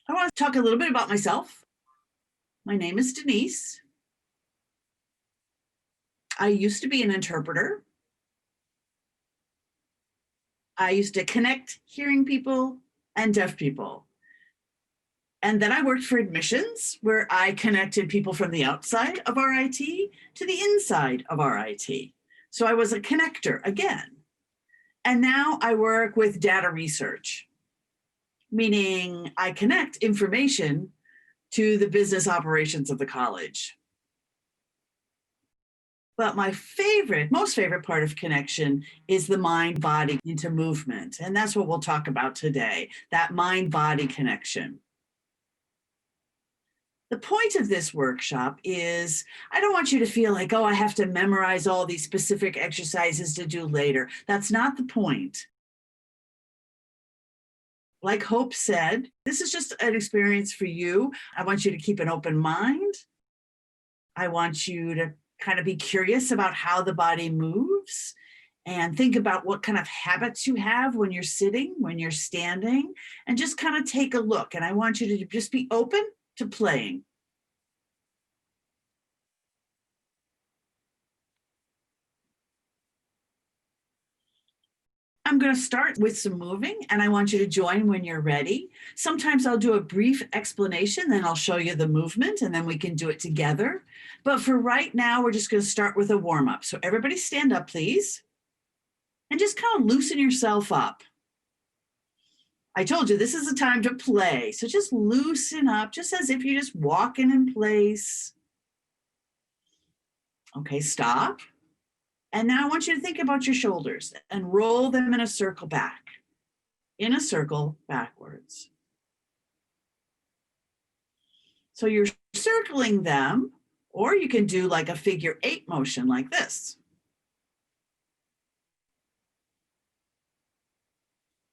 I want to talk a little bit about myself. My name is Denise. I used to be an interpreter. I used to connect hearing people and deaf people. And then I worked for admissions, where I connected people from the outside of RIT to the inside of RIT. So I was a connector again. And now I work with data research, meaning I connect information to the business operations of the college. But my most favorite part of connection is the mind-body into movement. And that's what we'll talk about today, that mind-body connection. The point of this workshop is I don't want you to feel like, oh, I have to memorize all these specific exercises to do later. That's not the point. Like Hope said, this is just an experience for you. I want you to keep an open mind. I want you to kind of be curious about how the body moves and think about what kind of habits you have when you're sitting, when you're standing, and just kind of take a look. And I want you to just be open to playing. I'm going to start with some moving, and I want you to join when you're ready. Sometimes I'll do a brief explanation, then I'll show you the movement, and then we can do it together. But for right now, we're just going to start with a warm-up. So everybody stand up, please, and just kind of loosen yourself up. I told you this is a time to play, so just loosen up, just as if you're just walking in place. Okay, stop. And now I want you to think about your shoulders and roll them in a circle back, in a circle backwards. So you're circling them, or you can do like a figure 8 motion like this.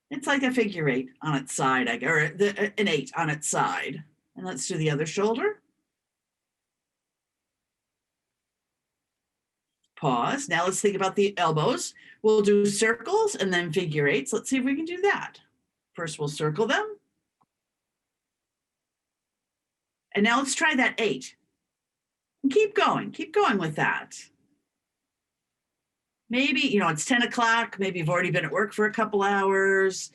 It's like a figure 8 on its side, or an 8 on its side. And let's do the other shoulder. Pause. Now let's think about the elbows. We'll do circles and then figure 8s. Let's see if we can do that. First, we'll circle them. And now let's try that 8. And keep going with that. Maybe, it's 10 o'clock. Maybe you've already been at work for a couple hours.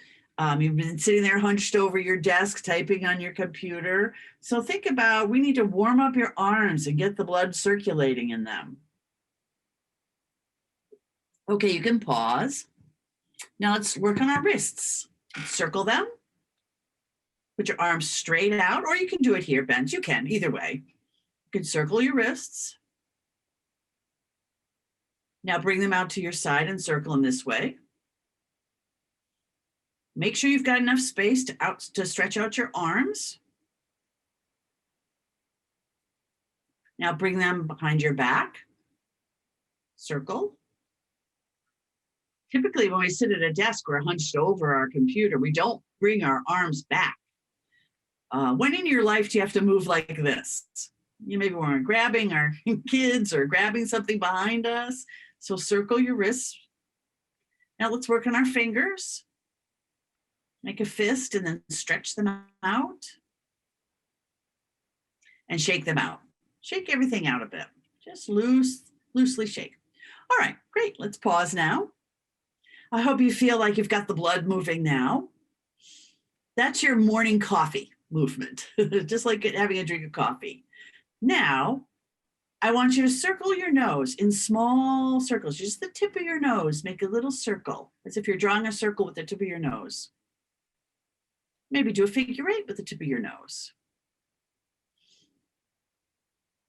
You've been sitting there hunched over your desk, typing on your computer. So think about, we need to warm up your arms and get the blood circulating in them. Okay, you can pause. Now let's work on our wrists. Circle them. Put your arms straight out, or you can do it here, bent. You can, either way. You can circle your wrists. Now bring them out to your side and circle them this way. Make sure you've got enough space to stretch out your arms. Now bring them behind your back. Circle. Typically, when we sit at a desk, we're hunched over our computer. We don't bring our arms back. When in your life do you have to move like this? Maybe we're grabbing our kids or grabbing something behind us. So circle your wrists. Now let's work on our fingers. Make a fist and then stretch them out. And shake them out. Shake everything out a bit. Just loosely shake. All right, great. Let's pause now. I hope you feel like you've got the blood moving now. That's your morning coffee movement, just like having a drink of coffee. Now, I want you to circle your nose in small circles, just the tip of your nose. Make a little circle, as if you're drawing a circle with the tip of your nose. Maybe do a figure 8 with the tip of your nose.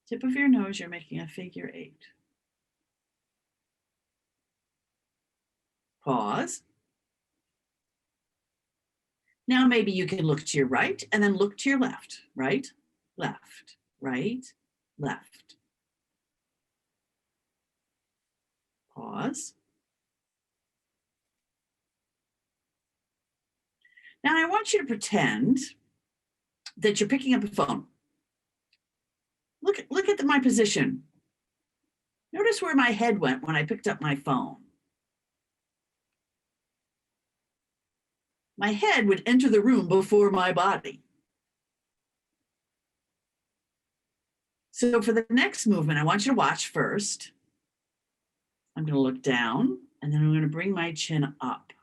Tip of your nose, you're making a figure 8. Pause. Now maybe you can look to your right and then look to your left. Right, left, right, left. Pause. Now I want you to pretend that you're picking up a phone. Look at my position. Notice where my head went when I picked up my phone. My head would enter the room before my body. So for the next movement, I want you to watch first. I'm going to look down, and then I'm going to bring my chin up.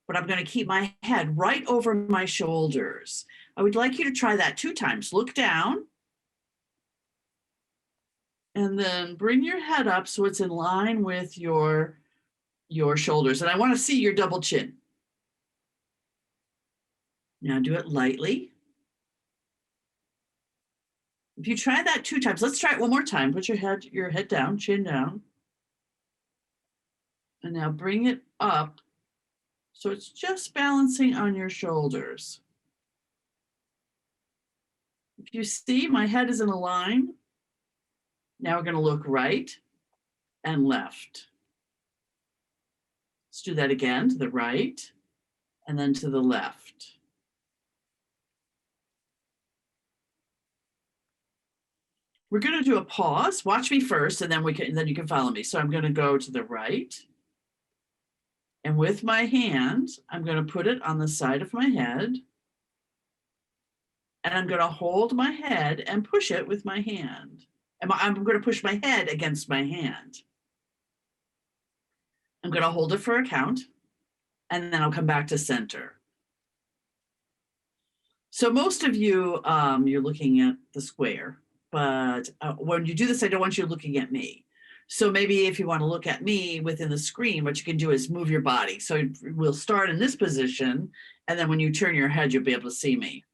But I'm going to keep my head right over my shoulders. I would like you to try that 2 times. Look down, and then bring your head up so it's in line with your shoulders. And I want to see your double chin. Now do it lightly. If you try that 2 times, let's try it one more time. Put your head down, chin down. And now bring it up so it's just balancing on your shoulders. If you see, my head is in a line. Now we're going to look right and left. Let's do that again, to the right and then to the left. We're going to do a pause. Watch me first, and then you can follow me. So I'm going to go to the right. And with my hand, I'm going to put it on the side of my head. And I'm going to hold my head and push it with my hand. And I'm going to push my head against my hand. I'm going to hold it for a count, and then I'll come back to center. So most of you, you're looking at the square, but when you do this, I don't want you looking at me. So maybe if you want to look at me within the screen, what you can do is move your body. So we'll start in this position, and then when you turn your head, you'll be able to see me.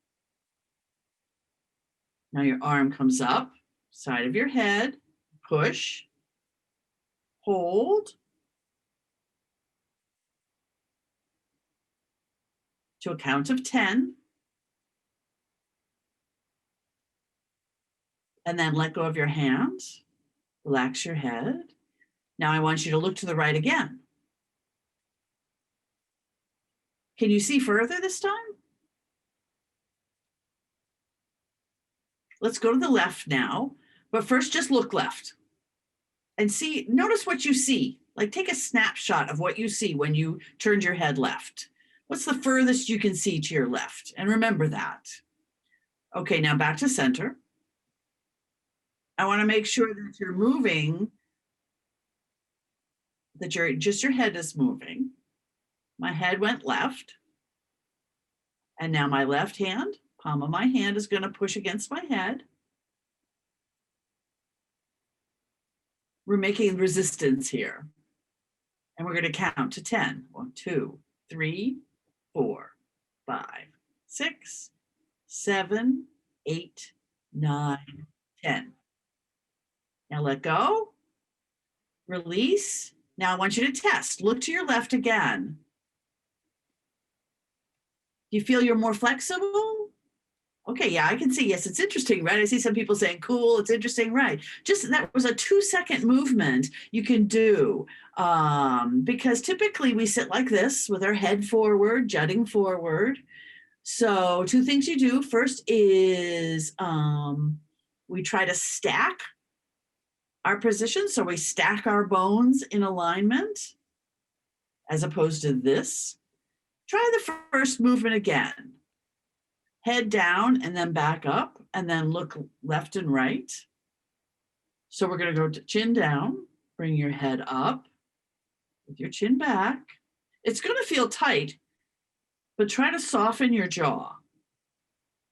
Now your arm comes up, side of your head, push, hold, to a count of 10, and then let go of your hands, relax your head. Now I want you to look to the right again. Can you see further this time? Let's go to the left now, but first just look left and see, notice what you see. Like take a snapshot of what you see when you turned your head left. What's the furthest you can see to your left? And remember that. Okay, now back to center. I want to make sure that you're moving, that just your head is moving. My head went left. And now my left hand, palm of my hand, is going to push against my head. We're making resistance here. And we're going to count to 10. 1, 2, 3, 4, 5, 6, 7, 8, 9, 10. Now let go. Release. Now I want you to test. Look to your left again. Do you feel you're more flexible? Okay, yeah, I can see. Yes, it's interesting, right? I see some people saying, cool, it's interesting, right? Just that was a 2-second movement you can do, because typically we sit like this with our head forward, jutting forward. So 2 things you do. First is we try to stack our position. So we stack our bones in alignment as opposed to this. Try the first movement again. Head down and then back up and then look left and right. So we're going to go to chin down, bring your head up with your chin back. It's going to feel tight, but try to soften your jaw.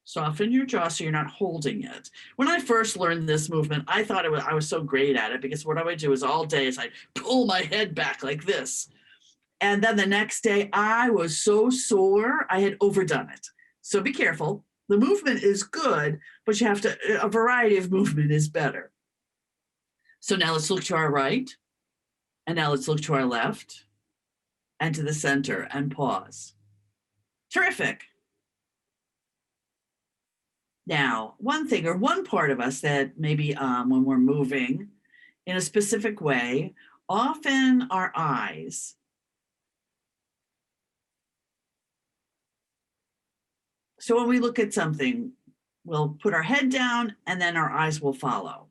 Soften your jaw so you're not holding it. When I first learned this movement, I thought I was so great at it because what I would do is all day is I'd pull my head back like this. And then the next day I was so sore, I had overdone it. So be careful. The movement is good, but you have to, a variety of movement is better. So now let's look to our right. And now let's look to our left and to the center and pause. Terrific. Now, one thing or one part of us that maybe when we're moving in a specific way, often our eyes. So when we look at something, we'll put our head down and then our eyes will follow.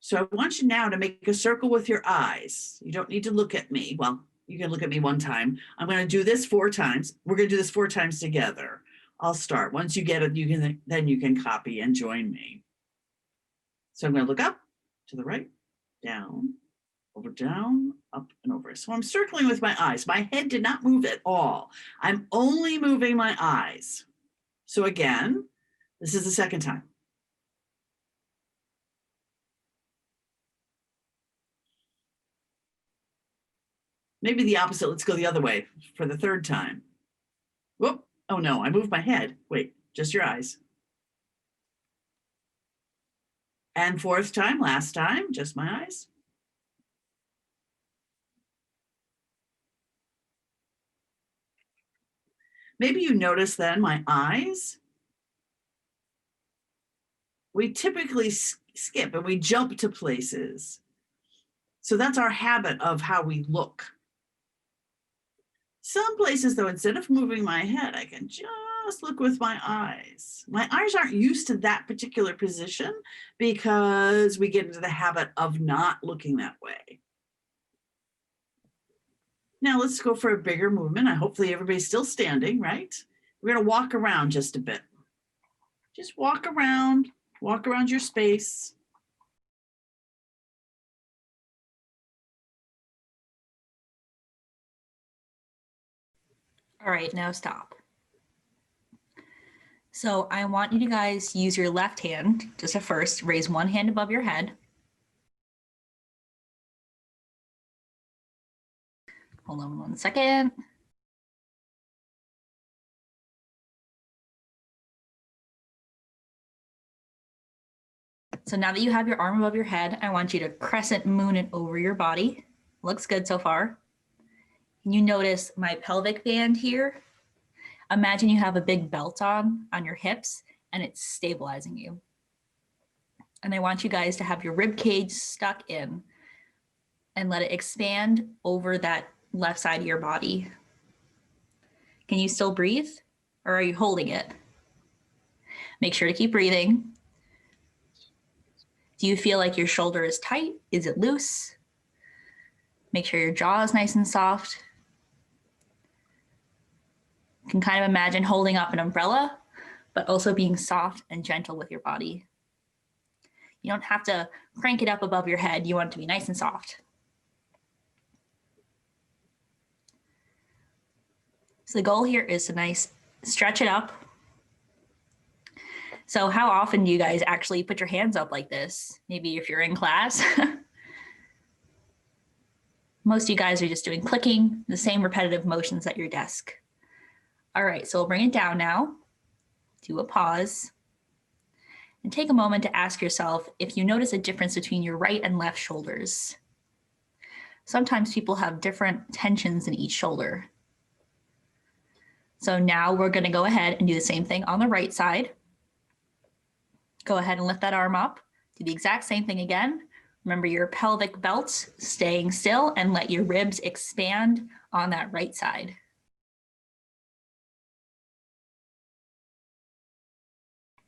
So I want you now to make a circle with your eyes. You don't need to look at me. Well, you can look at me one time. I'm going to do this 4 times. We're going to do this 4 times together. I'll start. Once you get it, you can copy and join me. So I'm going to look up, to the right, down, over, down, up, and over. So I'm circling with my eyes. My head did not move at all. I'm only moving my eyes. So again, this is the second time. Maybe the opposite. Let's go the other way for the third time. Whoop. Oh no, I moved my head. Wait, just your eyes. And fourth time, last time, just my eyes. Maybe you notice then my eyes. We typically skip and we jump to places. So that's our habit of how we look. Some places though, instead of moving my head, I can just look with my eyes. My eyes aren't used to that particular position because we get into the habit of not looking that way. Now let's go for a bigger movement. Hopefully everybody's still standing, right? We're going to walk around just a bit. Just walk around your space. All right, now stop. So I want you to guys use your left hand, just at first, raise one hand above your head. Hold on 1 second. So now that you have your arm above your head, I want you to crescent moon it over your body. Looks good so far. Can you notice my pelvic band here? Imagine you have a big belt on your hips and it's stabilizing you. And I want you guys to have your rib cage stuck in and let it expand over that left side of your body. Can you still breathe or are you holding it? Make sure to keep breathing. Do you feel like your shoulder is tight? Is it loose? Make sure your jaw is nice and soft. You can kind of imagine holding up an umbrella, but also being soft and gentle with your body. You don't have to crank it up above your head. You want it to be nice and soft. So the goal here is to stretch it up. So how often do you guys actually put your hands up like this? Maybe if you're in class. Most of you guys are just doing clicking, the same repetitive motions at your desk. All right, so we'll bring it down now. Do a pause. And take a moment to ask yourself if you notice a difference between your right and left shoulders. Sometimes people have different tensions in each shoulder. So now we're going to go ahead and do the same thing on the right side. Go ahead and lift that arm up. Do the exact same thing again. Remember your pelvic belt staying still and let your ribs expand on that right side.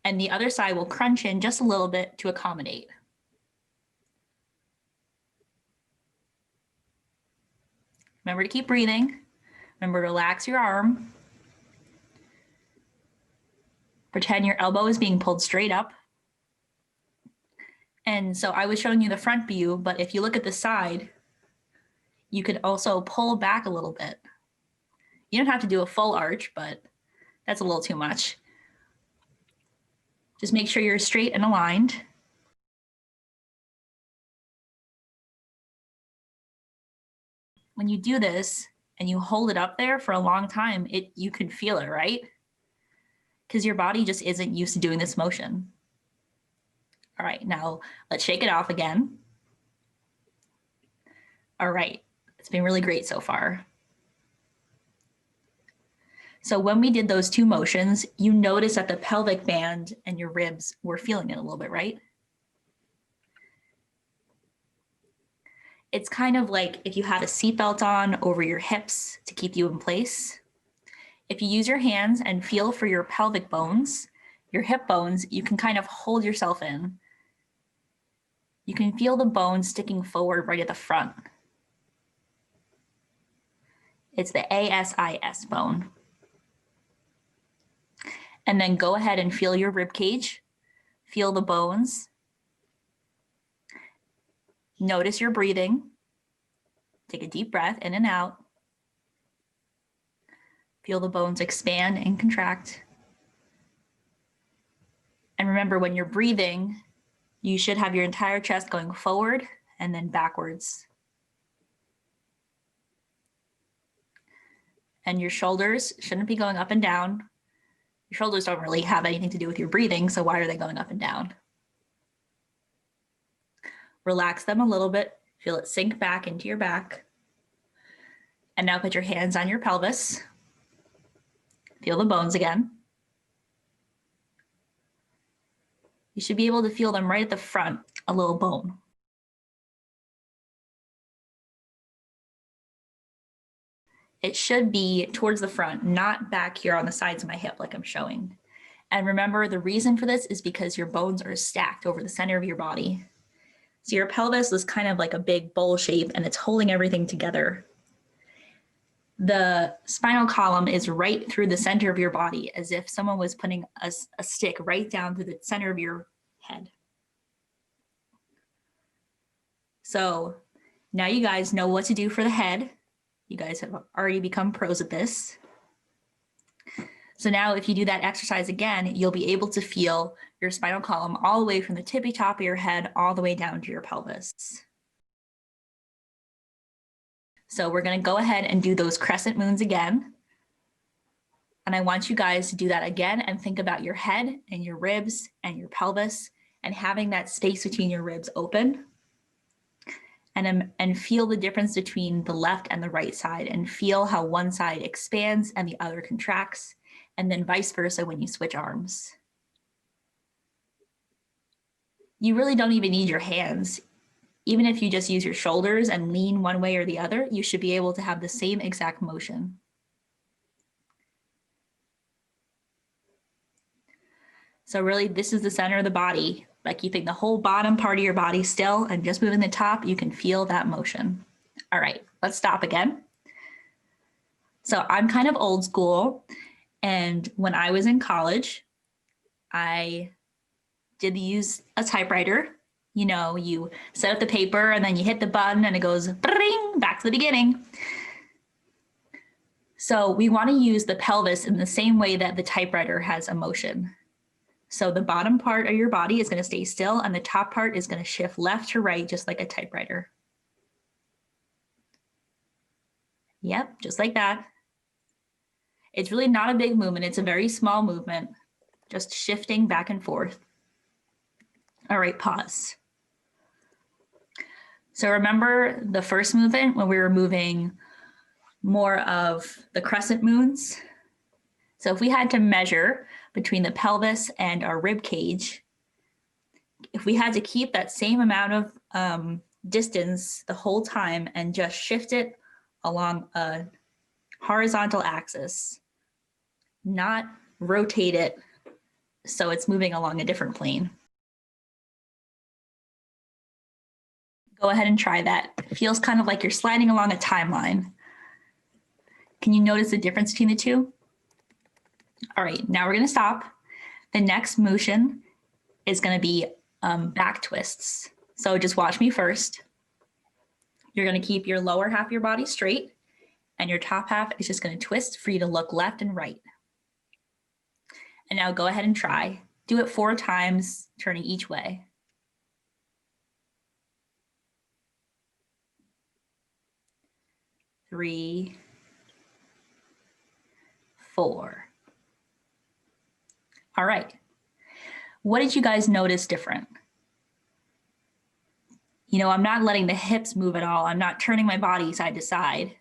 And the other side will crunch in just a little bit to accommodate. Remember to keep breathing. Remember to relax your arm. Pretend your elbow is being pulled straight up. And so I was showing you the front view, but if you look at the side, you could also pull back a little bit. You don't have to do a full arch, but that's a little too much. Just make sure you're straight and aligned. When you do this and you hold it up there for a long time, you can feel it, right? Because your body just isn't used to doing this motion. All right, now let's shake it off again. All right, it's been really great so far. So when we did those two motions, you notice that the pelvic band and your ribs were feeling it a little bit, right? It's kind of like if you had a seatbelt on over your hips to keep you in place. If you use your hands and feel for your pelvic bones, your hip bones, you can kind of hold yourself in. You can feel the bone sticking forward right at the front. It's the ASIS bone. And then go ahead and feel your rib cage, feel the bones. Notice your breathing. Take a deep breath in and out. Feel the bones expand and contract. And remember, when you're breathing, you should have your entire chest going forward and then backwards. And your shoulders shouldn't be going up and down. Your shoulders don't really have anything to do with your breathing, so why are they going up and down? Relax them a little bit. Feel it sink back into your back. And now put your hands on your pelvis. Feel the bones again. You should be able to feel them right at the front, a little bone. It should be towards the front, not back here on the sides of my hip like I'm showing. And remember, the reason for this is because your bones are stacked over the center of your body. So your pelvis is kind of like a big bowl shape and it's holding everything together. The spinal column is right through the center of your body, as if someone was putting a stick right down through the center of your head. So now you guys know what to do for the head. You guys have already become pros at this. So now if you do that exercise again, you'll be able to feel your spinal column all the way from the tippy top of your head all the way down to your pelvis. So we're going to go ahead and do those crescent moons again. And I want you guys to do that again and think about your head and your ribs and your pelvis and having that space between your ribs open. And feel the difference between the left and the right side and feel how one side expands and the other contracts, and then vice versa when you switch arms. You really don't even need your hands. Even if you just use your shoulders and lean one way or the other, you should be able to have the same exact motion. So really, this is the center of the body. By keeping the whole bottom part of your body still and just moving the top, you can feel that motion. All right, let's stop again. So I'm kind of old school. And when I was in college, I did use a typewriter. You know, you set up the paper and then you hit the button and it goes bring, back to the beginning. So we want to use the pelvis in the same way that the typewriter has a motion. So the bottom part of your body is going to stay still and the top part is going to shift left to right, just like a typewriter. Yep, just like that. It's really not a big movement. It's a very small movement, just shifting back and forth. All right, pause. So remember the first movement when we were moving more of the crescent moons? So if we had to measure between the pelvis and our rib cage, if we had to keep that same amount of distance the whole time and just shift it along a horizontal axis, not rotate it so it's moving along a different plane. Go ahead and try that. It feels kind of like you're sliding along a timeline. Can you notice the difference between the two? All right, now we're going to stop. The next motion is going to be back twists. So just watch me first. You're going to keep your lower half of your body straight, and your top half is just going to twist for you to look left and right. And now go ahead and try. Do it 4 times, turning each way. 3, 4. All right. What did you guys notice different? You know, I'm not letting the hips move at all. I'm not turning my body side to side.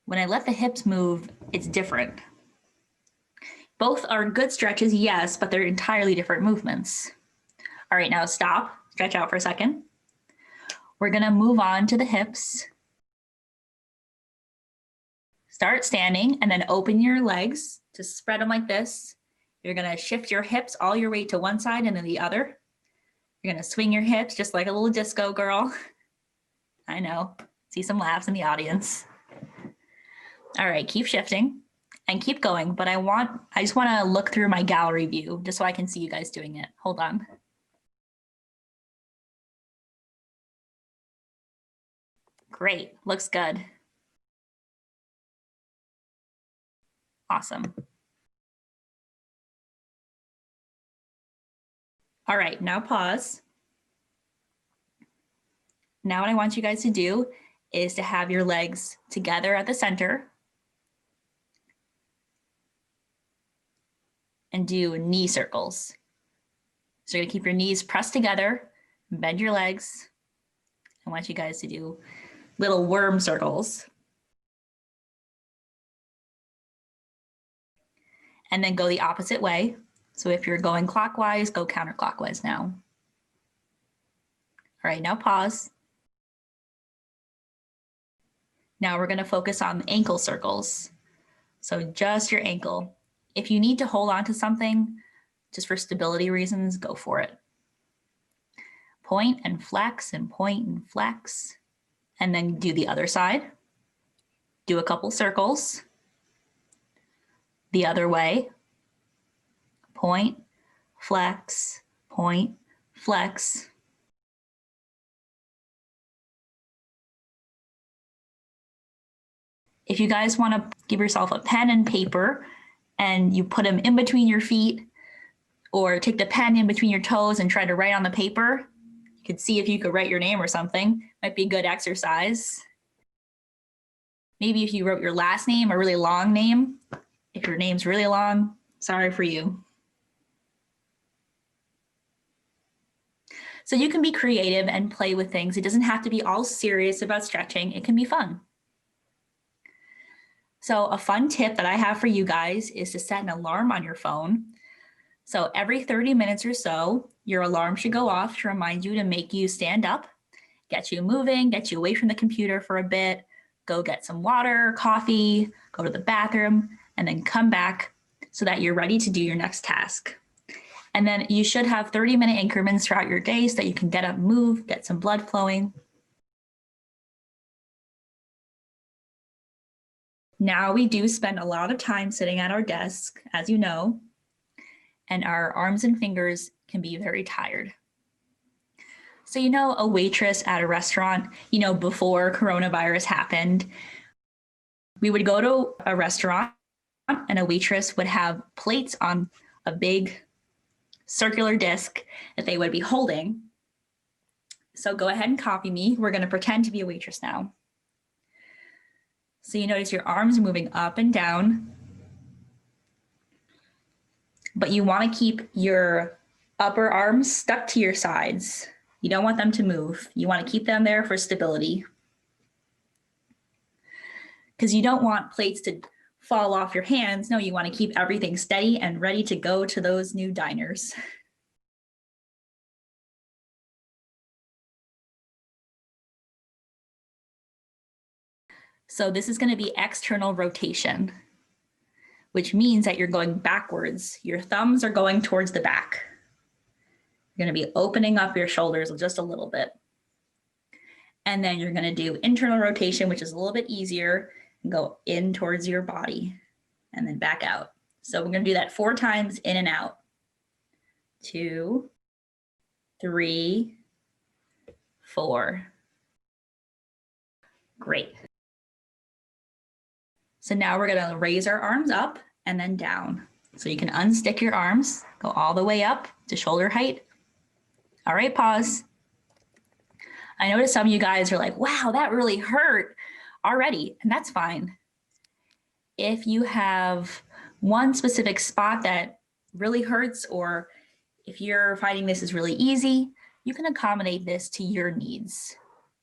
When I let the hips move, it's different. Both are good stretches, yes, but they're entirely different movements. All right, now stop, stretch out for a second. We're gonna move on to the hips. Start standing and then open your legs to spread them like this. You're gonna shift your hips all your weight to one side and then the other. You're gonna swing your hips just like a little disco girl. I know, see some laughs in the audience. All right, keep shifting and keep going. But I just want to look through my gallery view just so I can see you guys doing it. Hold on. Great, looks good. Awesome. All right, now pause. Now what I want you guys to do is to have your legs together at the center and do knee circles. So you're gonna keep your knees pressed together, bend your legs. I want you guys to do little worm circles. And then go the opposite way. So if you're going clockwise, go counterclockwise now. All right, now pause. Now we're gonna focus on ankle circles. So just your ankle. If you need to hold on to something, just for stability reasons, go for it. Point and flex and point and flex. And then do the other side. Do a couple circles. The other way. Point, flex, point, flex. If you guys want to give yourself a pen and paper and you put them in between your feet, or take the pen in between your toes and try to write on the paper, you could see if you could write your name or something. Might be a good exercise. Maybe if you wrote your last name, a really long name. If your name's really long, sorry for you. So you can be creative and play with things. It doesn't have to be all serious about stretching. It can be fun. So a fun tip that I have for you guys is to set an alarm on your phone. So every 30 minutes or so, your alarm should go off to remind you to make you stand up, get you moving, get you away from the computer for a bit, go get some water, coffee, go to the bathroom, and then come back so that you're ready to do your next task. And then you should have 30-minute increments throughout your day so that you can get up, move, get some blood flowing. Now we do spend a lot of time sitting at our desk, as you know, and our arms and fingers can be very tired. So, you know, a waitress at a restaurant, you know, before coronavirus happened, we would go to a restaurant and a waitress would have plates on a big circular disc that they would be holding. So go ahead and copy me. We're going to pretend to be a waitress now. So you notice your arms moving up and down, but you want to keep your upper arms stuck to your sides. You don't want them to move. You want to keep them there for stability, because you don't want plates to fall off your hands. No, you want to keep everything steady and ready to go to those new diners. So this is going to be external rotation, which means that you're going backwards. Your thumbs are going towards the back. You're going to be opening up your shoulders just a little bit. And then you're going to do internal rotation, which is a little bit easier, and go in towards your body and then back out. So we're going to do that 4 times in and out. 2, 3, 4. Great. So now we're going to raise our arms up and then down. So you can unstick your arms, go all the way up to shoulder height. All right, pause. I noticed some of you guys are like, wow, that really hurt already, and that's fine. If you have one specific spot that really hurts, or if you're finding this is really easy, you can accommodate this to your needs.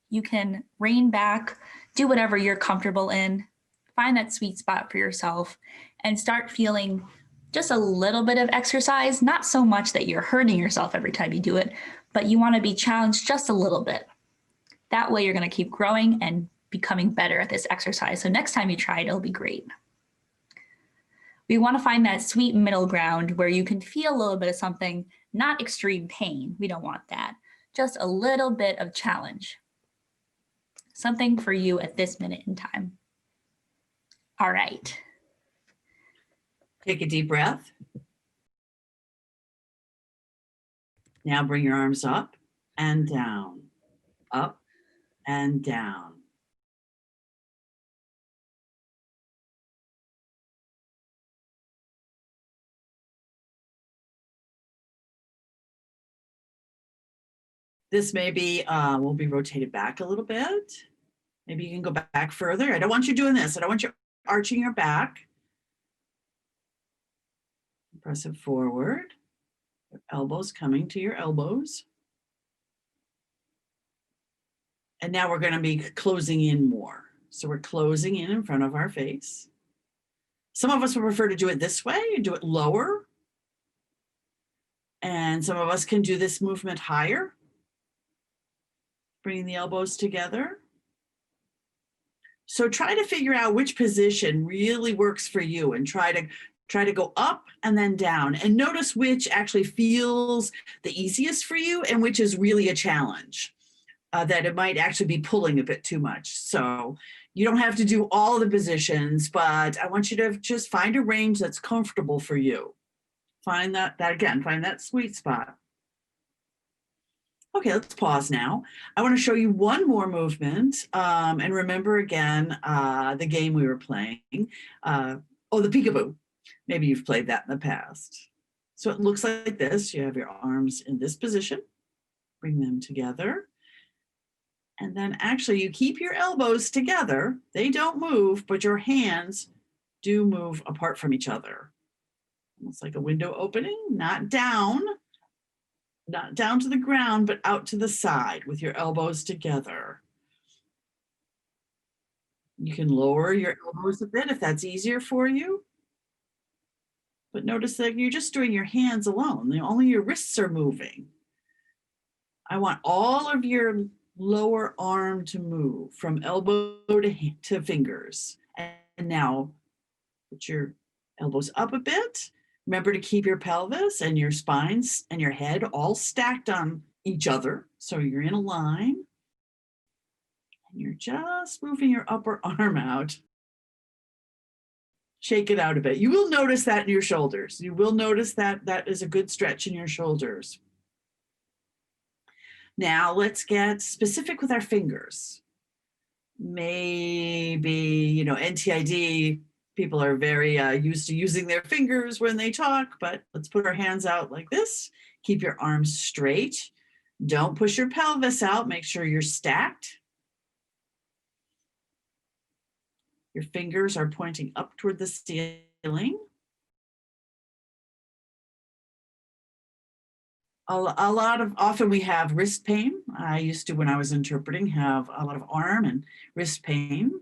You can rein back, do whatever you're comfortable in, find that sweet spot for yourself, and start feeling just a little bit of exercise, not so much that you're hurting yourself every time you do it, but you want to be challenged just a little bit. That way you're going to keep growing and becoming better at this exercise. So next time you try it, it'll be great. We want to find that sweet middle ground where you can feel a little bit of something, not extreme pain. We don't want that. Just a little bit of challenge. Something for you at this minute in time. All right. Take a deep breath. Now bring your arms up and down, up and down. This maybe will be rotated back a little bit. Maybe you can go back further. I don't want you doing this. I don't want you arching your back. Press it forward. Your elbows coming to your elbows. And now we're going to be closing in more. So we're closing in front of our face. Some of us would prefer to do it this way and do it lower. And some of us can do this movement higher. Bringing the elbows together. So try to figure out which position really works for you and try to go up and then down and notice which actually feels the easiest for you and which is really a challenge, that it might actually be pulling a bit too much. So you don't have to do all the positions, but I want you to just find a range that's comfortable for you. Find that sweet spot. Okay, let's pause now. I want to show you one more movement. And remember again, the game we were playing. The peekaboo. Maybe you've played that in the past. So it looks like this. You have your arms in this position. Bring them together. And then actually you keep your elbows together. They don't move, but your hands do move apart from each other. Almost like a window opening, not down to the ground, but out to the side with your elbows together. You can lower your elbows a bit if that's easier for you. But notice that you're just doing your hands alone. Only your wrists are moving. I want all of your lower arm to move from elbow to fingers. And now put your elbows up a bit. Remember to keep your pelvis and your spines and your head all stacked on each other. So you're in a line. And you're just moving your upper arm out. Shake it out a bit. You will notice that in your shoulders. You will notice that that is a good stretch in your shoulders. Now let's get specific with our fingers. Maybe, NTID, people are very used to using their fingers when they talk, but let's put our hands out like this. Keep your arms straight. Don't push your pelvis out. Make sure you're stacked. Your fingers are pointing up toward the ceiling. Often we have wrist pain. I used to, when I was interpreting, have a lot of arm and wrist pain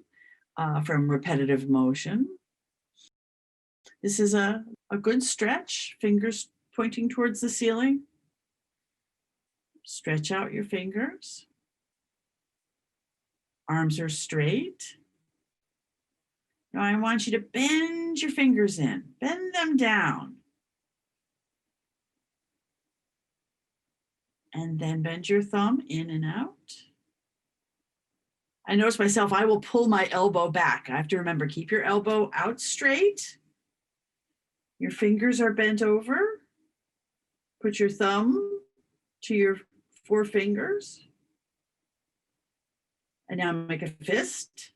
from repetitive motion. This is a good stretch, fingers pointing towards the ceiling. Stretch out your fingers. Arms are straight. Now I want you to bend your fingers in, bend them down. And then bend your thumb in and out. I notice myself, I will pull my elbow back. I have to remember, keep your elbow out straight. Your fingers are bent over. Put your thumb to your four fingers. And now make a fist.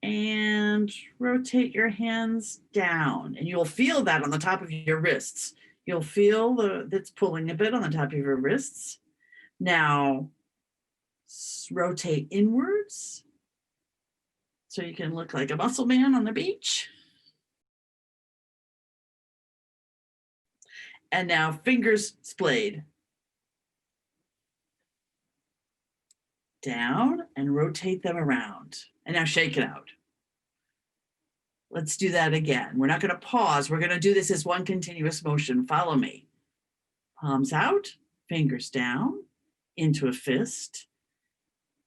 And rotate your hands down. And you'll feel that on the top of your wrists. You'll feel that's pulling a bit on the top of your wrists. Now, rotate inwards. So you can look like a muscle man on the beach. And now fingers splayed. Down and rotate them around. And now shake it out. Let's do that again. We're not going to pause. We're going to do this as one continuous motion. Follow me. Palms out, fingers down, into a fist.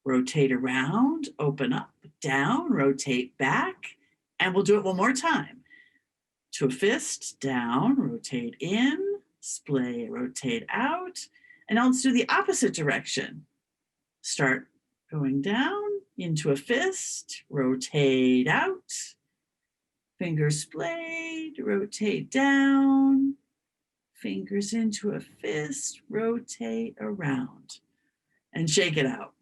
Rotate around, open up, down, rotate back. And we'll do it one more time. To a fist, down, rotate in, splay, rotate out. And now let's do the opposite direction. Start Going down into a fist, rotate out. Fingers splayed, rotate down. Fingers into a fist, rotate around. And shake it out.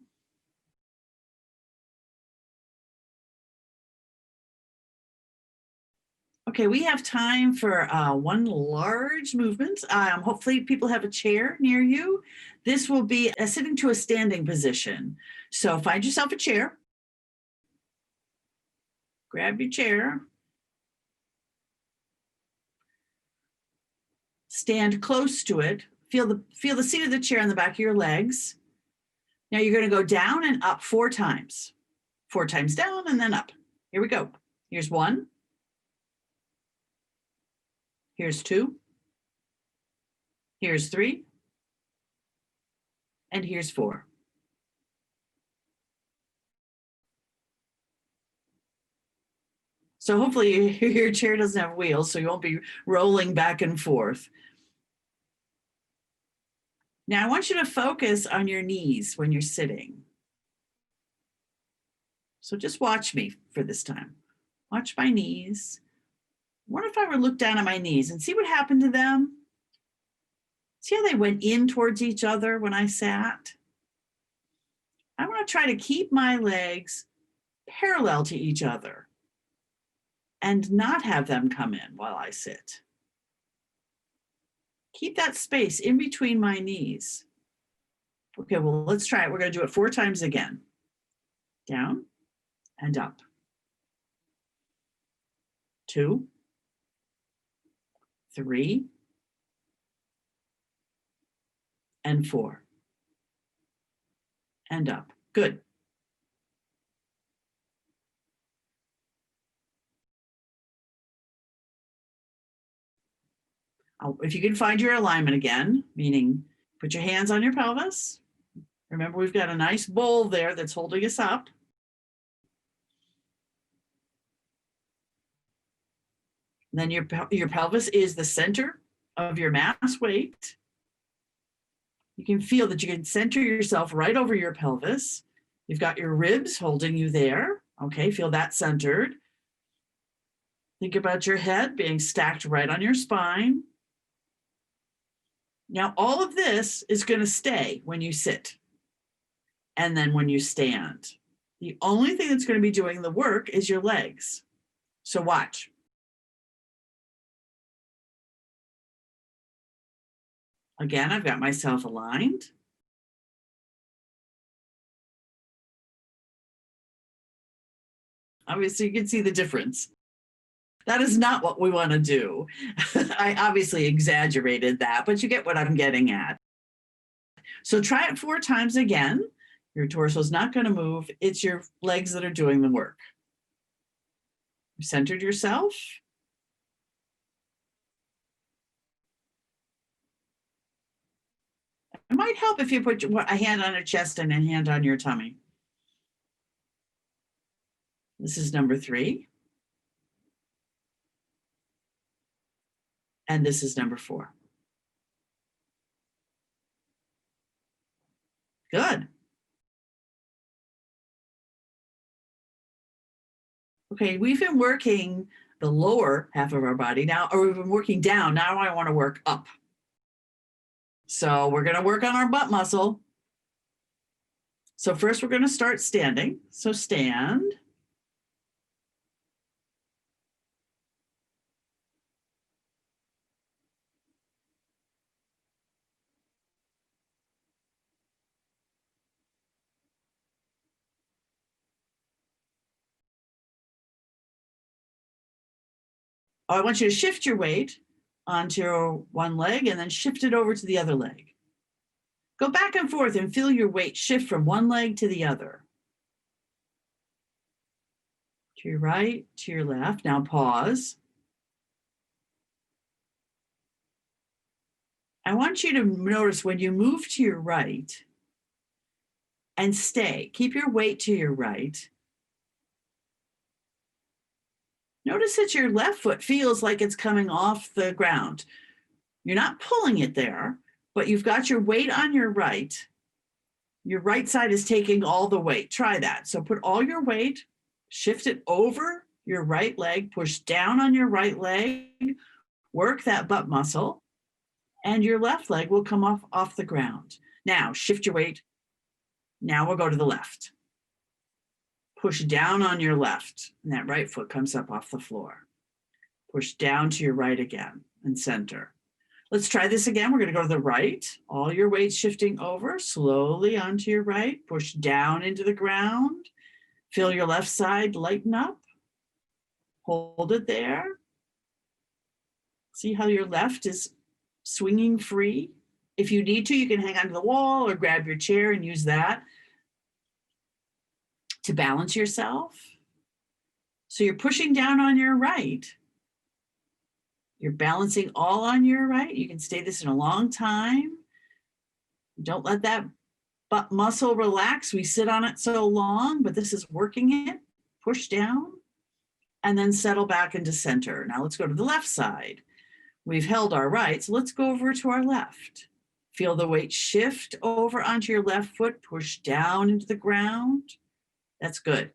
Okay, we have time for one large movement. Hopefully people have a chair near you. This will be a sitting to a standing position. So find yourself a chair. Grab your chair. Stand close to it. Feel the seat of the chair on the back of your legs. Now you're going to go down and up 4 times. 4 times down and then up. Here we go. Here's 1. Here's 2. Here's 3. And here's 4. So hopefully your chair doesn't have wheels, so you won't be rolling back and forth. Now I want you to focus on your knees when you're sitting. So just watch me for this time. Watch my knees. What if I were to look down at my knees and see what happened to them? See how they went in towards each other when I sat? I want to try to keep my legs parallel to each other and not have them come in while I sit. Keep that space in between my knees. Okay, well, let's try it. We're going to do it 4 times again. Down and up. 2, 3, and 4. And up. Good. If you can find your alignment again, meaning put your hands on your pelvis. Remember, we've got a nice bowl there that's holding us up. And then your pelvis is the center of your mass weight. You can feel that you can center yourself right over your pelvis. You've got your ribs holding you there. Okay, feel that centered. Think about your head being stacked right on your spine. Now, all of this is going to stay when you sit and then when you stand. The only thing that's going to be doing the work is your legs. So watch. Again, I've got myself aligned. Obviously, you can see the difference. That is not what we want to do. I obviously exaggerated that, but you get what I'm getting at. So try it 4 times again. Your torso is not going to move. It's your legs that are doing the work. You centered yourself. It might help if you put a hand on your chest and a hand on your tummy. This is number 3. And this is number 4. Good. Okay, we've been working the lower half of our body now, or we've been working down. Now I want to work up. So we're going to work on our butt muscle. So first we're going to start standing. So stand. I want you to shift your weight onto one leg and then shift it over to the other leg. Go back and forth and feel your weight shift from one leg to the other. To your right, to your left. Now pause. I want you to notice when you move to your right and stay. Keep your weight to your right. Notice that your left foot feels like it's coming off the ground. You're not pulling it there, but you've got your weight on your right. Your right side is taking all the weight. Try that. So put all your weight, shift it over your right leg, push down on your right leg, work that butt muscle, and your left leg will come off the ground. Now shift your weight. Now we'll go to the left. Push down on your left, and that right foot comes up off the floor. Push down to your right again and center. Let's try this again. We're going to go to the right. All your weight shifting over, slowly onto your right. Push down into the ground. Feel your left side lighten up. Hold it there. See how your left is swinging free? If you need to, you can hang onto the wall or grab your chair and use that to balance yourself. So you're pushing down on your right. You're balancing all on your right. You can stay this in a long time. Don't let that butt muscle relax. We sit on it so long, but this is working it. Push down and then settle back into center. Now let's go to the left side. We've held our right, so let's go over to our left. Feel the weight shift over onto your left foot, push down into the ground. That's good.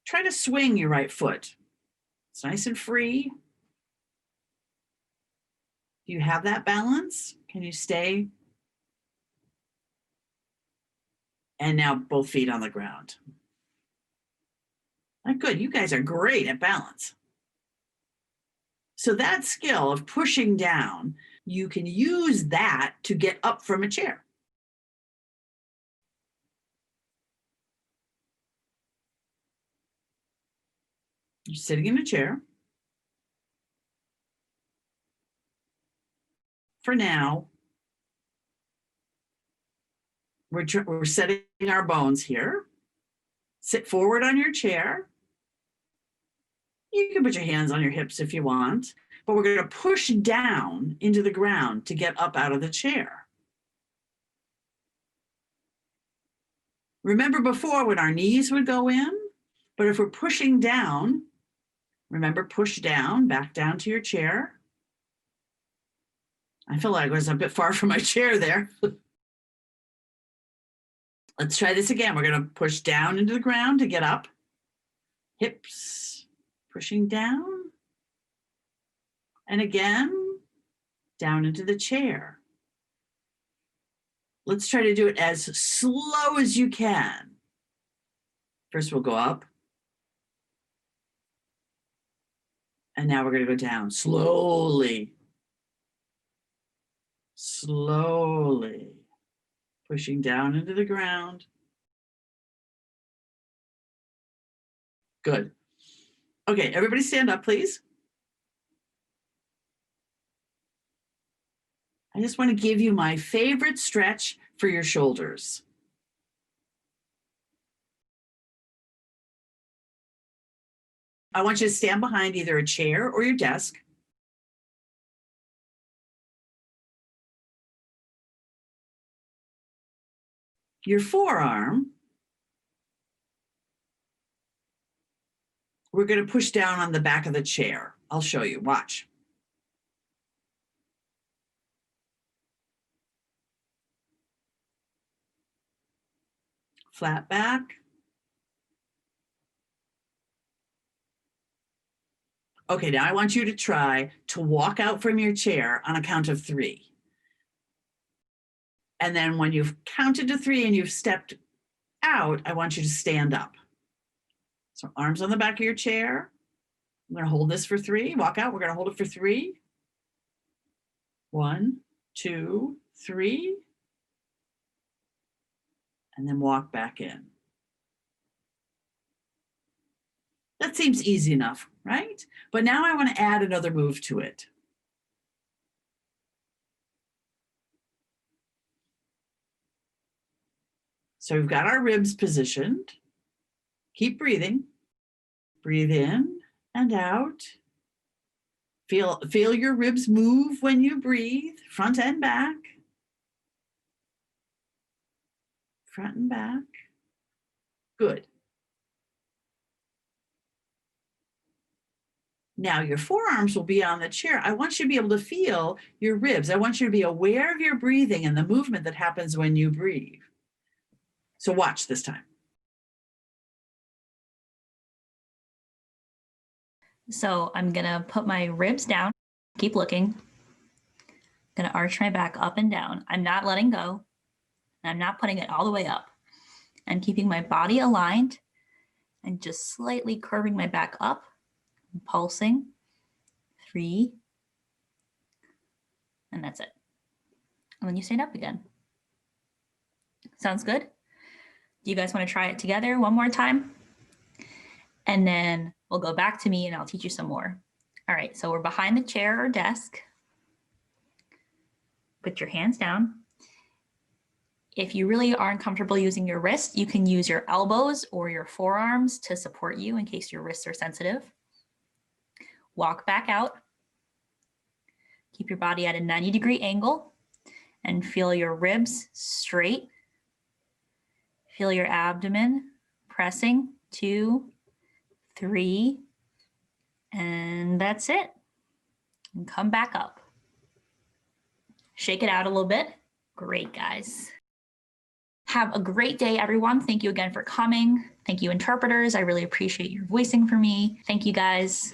Try to swing your right foot. It's nice and free. Do you have that balance? Can you stay? And now both feet on the ground. Good, you guys are great at balance. So that skill of pushing down, you can use that to get up from a chair. You're sitting in a chair. For now, we're setting our bones here. Sit forward on your chair. You can put your hands on your hips if you want, but we're going to push down into the ground to get up out of the chair. Remember before when our knees would go in, but if we're pushing down, remember, push down, back down to your chair. I feel like I was a bit far from my chair there. Let's try this again. We're going to push down into the ground to get up. Hips pushing down. And again, down into the chair. Let's try to do it as slow as you can. First, we'll go up. And now we're going to go down slowly. Slowly. Pushing down into the ground. Good. Okay, everybody stand up, please. I just want to give you my favorite stretch for your shoulders. I want you to stand behind either a chair or your desk. Your forearm, we're going to push down on the back of the chair. I'll show you. Watch. Flat back. Okay, now I want you to try to walk out from your chair on a count of 3. And then when you've counted to 3 and you've stepped out, I want you to stand up. So arms on the back of your chair. I'm going to hold this for 3. Walk out. We're going to hold it for 3. 1, 2, 3. And then walk back in. That seems easy enough, right? But now I want to add another move to it. So we've got our ribs positioned. Keep breathing. Breathe in and out. Feel your ribs move when you breathe, front and back. Front and back. Good. Now your forearms will be on the chair. I want you to be able to feel your ribs. I want you to be aware of your breathing and the movement that happens when you breathe. So watch this time. So I'm gonna put my ribs down, keep looking. Gonna arch my back up and down. I'm not letting go. I'm not putting it all the way up. I'm keeping my body aligned and just slightly curving my back up, pulsing. 3, and that's it. And then you stand up again. Sounds good? Do you guys want to try it together one more time? And then we'll go back to me and I'll teach you some more. All right, so we're behind the chair or desk. Put your hands down. If you really aren't comfortable using your wrists, you can use your elbows or your forearms to support you in case your wrists are sensitive. Walk back out. Keep your body at a 90-degree angle and feel your ribs straight. Feel your abdomen pressing. 2, 3, and that's it. And come back up. Shake it out a little bit. Great, guys. Have a great day, everyone. Thank you again for coming. Thank you, interpreters. I really appreciate your voicing for me. Thank you, guys.